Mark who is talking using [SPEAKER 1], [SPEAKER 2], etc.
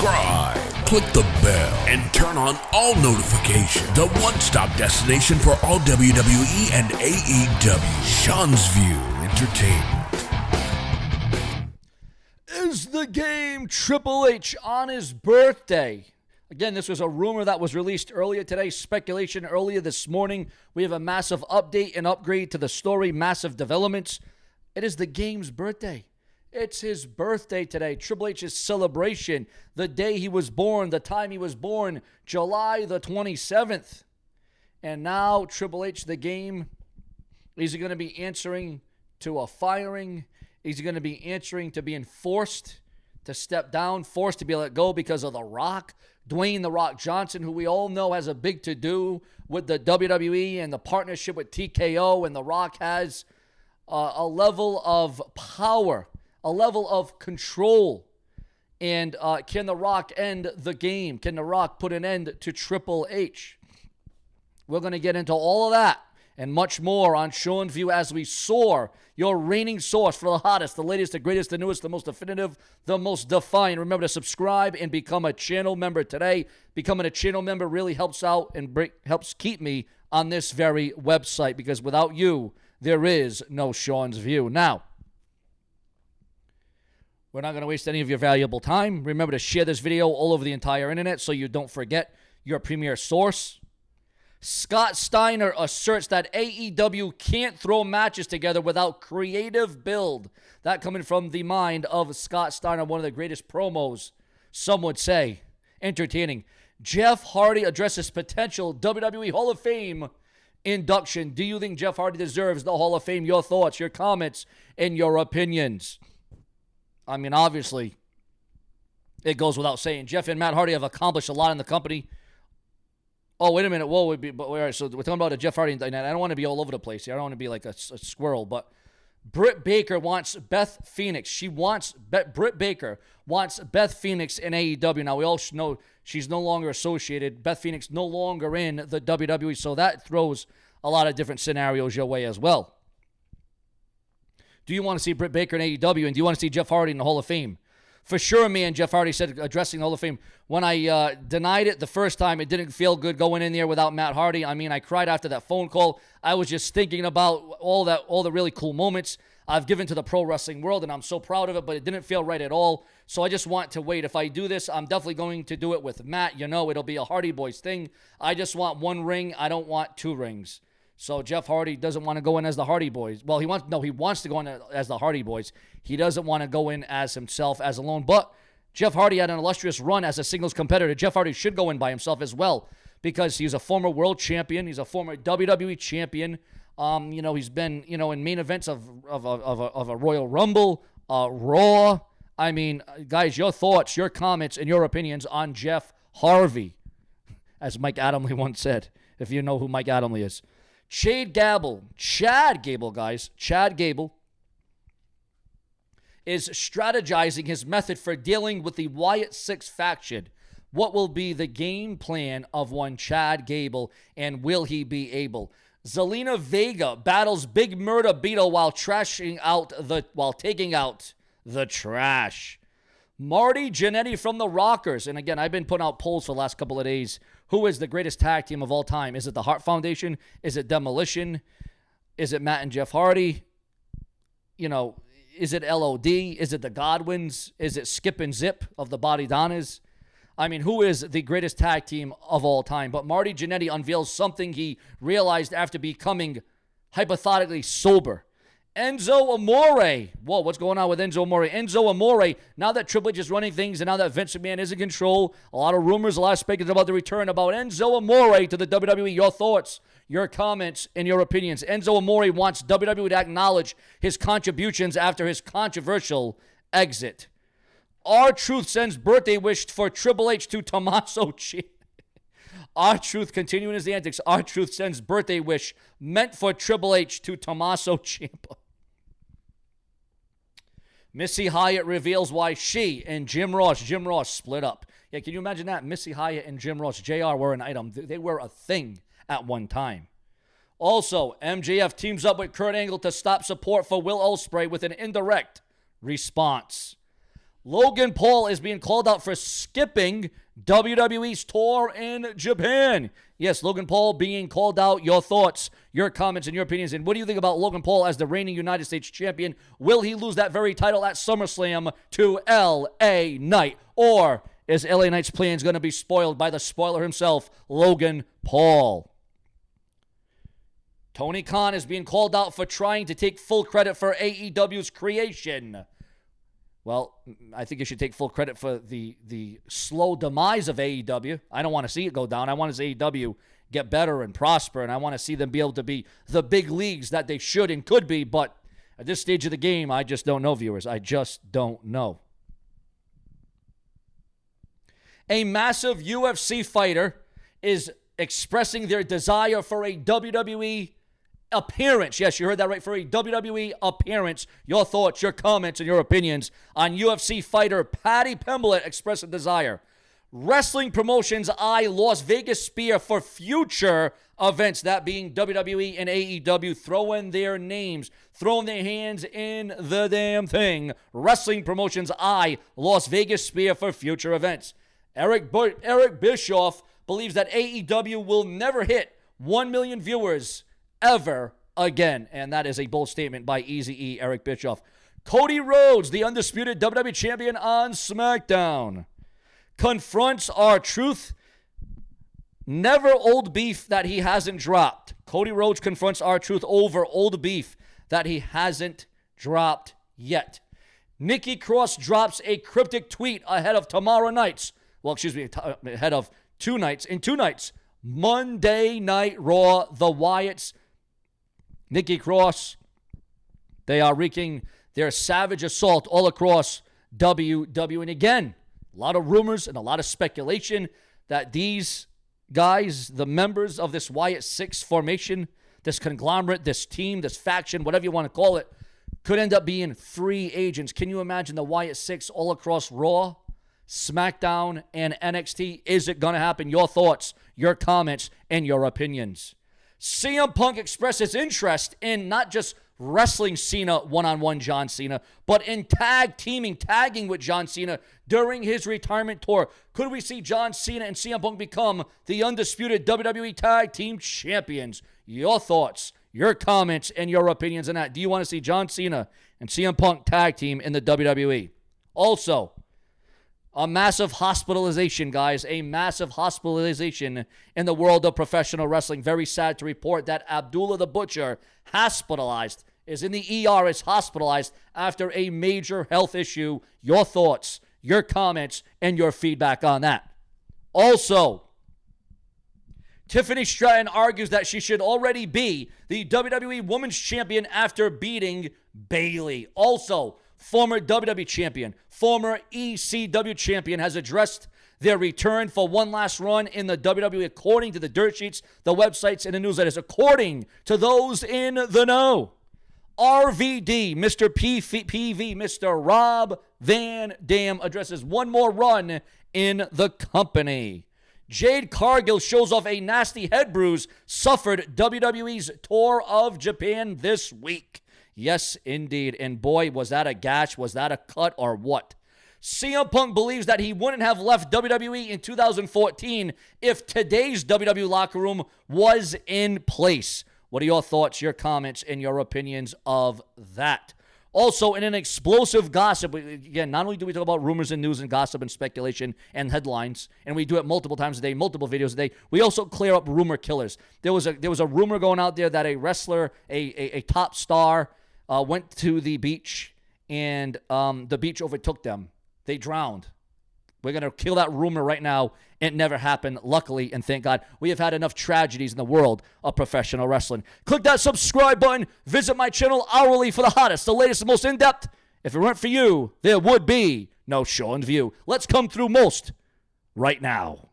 [SPEAKER 1] subscribe, click the bell, and turn on all notifications. The one-stop destination for all WWE and AEW. Sean's View Entertainment.
[SPEAKER 2] Is the game Triple H on his birthday? Again, this was a rumor that was released earlier today, speculation earlier this morning. We have a massive update and upgrade to the story, massive developments. It is the game's birthday. It's his birthday today. Triple H's celebration, the day he was born, the time he was born, July the 27th. And now Triple H, the game, is he going to be answering to a firing? Is he going to be answering to being forced to step down, forced to be let go because of The Rock? Dwayne "The Rock" Johnson, who we all know has a big to-do with the WWE and the partnership with TKO, and The Rock has a level of power, a level of control. And can The Rock end the game? Can The Rock put an end to Triple H? We're going to get into all of that and much more on Sean's View as we soar, your reigning source for the hottest, the latest, the greatest, the newest, the most definitive, the most defined. Remember to subscribe and become a channel member today. Becoming a channel member really helps out and helps keep me on this very website, because without you, there is no Sean's View. Now, we're not going to waste any of your valuable time. Remember to share this video all over the entire internet so you don't forget your premier source. Scott Steiner asserts that AEW can't throw matches together without creative build. That coming from the mind of Scott Steiner, one of the greatest promos, some would say. Entertaining. Jeff Hardy addresses potential WWE Hall of Fame induction. Do you think Jeff Hardy deserves the Hall of Fame? Your thoughts, your comments, and your opinions. I mean, obviously, it goes without saying. Jeff and Matt Hardy have accomplished a lot in the company. Oh, wait a minute. Whoa, all right, so we're talking about a Jeff Hardy. I don't want to be all over the place here. I don't want to be like a squirrel, but Britt Baker wants Beth Phoenix. Britt Baker wants Beth Phoenix in AEW. Now, we all know she's no longer associated. Beth Phoenix no longer in the WWE, so that throws a lot of different scenarios your way as well. Do you want to see Britt Baker in AEW, and do you want to see Jeff Hardy in the Hall of Fame? For sure, me and Jeff Hardy said, addressing the Hall of Fame, when I denied it the first time, it didn't feel good going in there without Matt Hardy. I mean, I cried after that phone call. I was just thinking about all the really cool moments I've given to the pro wrestling world, and I'm so proud of it, but it didn't feel right at all. So I just want to wait. If I do this, I'm definitely going to do it with Matt. You know, it'll be a Hardy Boys thing. I just want one ring. I don't want two rings. So Jeff Hardy doesn't want to go in as the Hardy Boys. Well, he wants to go in as the Hardy Boys. He doesn't want to go in as himself, as alone. But Jeff Hardy had an illustrious run as a singles competitor. Jeff Hardy should go in by himself as well, because he's a former world champion. He's a former WWE champion. He's been, in main events of a Royal Rumble, Raw. I mean, guys, your thoughts, your comments, and your opinions on Jeff Harvey, as Mike Adamle once said, if you know who Mike Adamle is. Chad Gable is strategizing his method for dealing with the Wyatt 6 faction. What will be the game plan of one Chad Gable, and will he be able? Zelina Vega battles Big Murda Beetle while taking out the trash. Marty Jannetty from the Rockers. And again, I've been putting out polls for the last couple of days. Who is the greatest tag team of all time? Is it the Hart Foundation? Is it Demolition? Is it Matt and Jeff Hardy? Is it LOD? Is it the Godwins? Is it Skip and Zip of the Body Donnas? I mean, who is the greatest tag team of all time? But Marty Jannetty unveils something he realized after becoming hypothetically sober. Enzo Amore. Whoa, what's going on with Enzo Amore? Enzo Amore, now that Triple H is running things and now that Vince McMahon is in control, a lot of rumors, a lot of speculation about the return about Enzo Amore to the WWE. Your thoughts, your comments, and your opinions. Enzo Amore wants WWE to acknowledge his contributions after his controversial exit. R-Truth sends birthday wish for Triple H to Tommaso Ciampa. R-Truth continuing his antics. R-Truth sends birthday wish meant for Triple H to Tommaso Ciampa. Missy Hyatt reveals why she and Jim Ross split up. Yeah, can you imagine that? Missy Hyatt and Jim Ross. JR were an item. They were a thing at one time. Also, MJF teams up with Kurt Angle to stop support for Will Ospreay with an indirect response. Logan Paul is being called out for skipping WWE's tour in Japan. Yes, Logan Paul being called out. Your thoughts, your comments, and your opinions. And what do you think about Logan Paul as the reigning United States champion? Will he lose that very title at SummerSlam to LA Knight? Or is LA Knight's plans going to be spoiled by the spoiler himself, Logan Paul? Tony Khan is being called out for trying to take full credit for AEW's creation. Well, I think you should take full credit for the slow demise of AEW. I don't want to see it go down. I want to see AEW get better and prosper, and I want to see them be able to be the big leagues that they should and could be. But at this stage of the game, I just don't know, viewers. I just don't know. A massive UFC fighter is expressing their desire for a WWE appearance. Yes, you heard that right, for a WWE appearance. Your thoughts, your comments, and your opinions on UFC fighter Paddy Pimblett express a desire. Wrestling promotions eye Las Vegas Spear for future events, that being WWE and AEW throwing their names, throwing their hands in the damn thing. Wrestling promotions eye Las Vegas Spear for future events. Eric Bischoff believes that AEW will never hit 1 million viewers ever again. And that is a bold statement by Eazy-E, Eric Bischoff. Cody Rhodes, the undisputed WWE champion on SmackDown, confronts R-Truth. Never old beef that he hasn't dropped. Cody Rhodes confronts R-Truth over old beef that he hasn't dropped yet. Nikki Cross drops a cryptic tweet ahead of tomorrow night's, ahead of 2 nights, in 2 nights, Monday Night Raw, the Wyatts, Nikki Cross, they are wreaking their savage assault all across WWE. And again, a lot of rumors and a lot of speculation that these guys, the members of this Wyatt 6 formation, this conglomerate, this team, this faction, whatever you want to call it, could end up being free agents. Can you imagine the Wyatt 6 all across Raw, SmackDown, and NXT? Is it going to happen? Your thoughts, your comments, and your opinions. CM Punk expresses interest in not just wrestling Cena one-on-one John Cena, but in tagging with John Cena during his retirement tour. Could we see John Cena and CM Punk become the undisputed WWE Tag Team Champions? Your thoughts, your comments, and your opinions on that. Do you want to see John Cena and CM Punk tag team in the WWE? Also, a massive hospitalization, guys. A massive hospitalization in the world of professional wrestling. Very sad to report that Abdullah the Butcher, hospitalized, is in the ER, is hospitalized after a major health issue. Your thoughts, your comments, and your feedback on that. Also, Tiffany Stratton argues that she should already be the WWE Women's Champion after beating Bayley. Also, former WWE champion, former ECW champion has addressed their return for one last run in the WWE according to the dirt sheets, the websites, and the newsletters. According to those in the know, RVD, Mr. PV, Mr. Rob Van Dam addresses one more run in the company. Jade Cargill shows off a nasty head bruise suffered WWE's tour of Japan this week. Yes, indeed. And boy, was that a gash? Was that a cut or what? CM Punk believes that he wouldn't have left WWE in 2014 if today's WWE locker room was in place. What are your thoughts, your comments, and your opinions of that? Also, in an explosive gossip, again, not only do we talk about rumors and news and gossip and speculation and headlines, and we do it multiple times a day, multiple videos a day, we also clear up rumor killers. There was a rumor going out there that a wrestler, a top star, went to the beach, and the beach overtook them. They drowned. We're going to kill that rumor right now. It never happened, luckily, and thank God. We have had enough tragedies in the world of professional wrestling. Click that subscribe button. Visit my channel hourly for the hottest, the latest, and most in-depth. If it weren't for you, there would be no Sean's View. Let's come through most right now.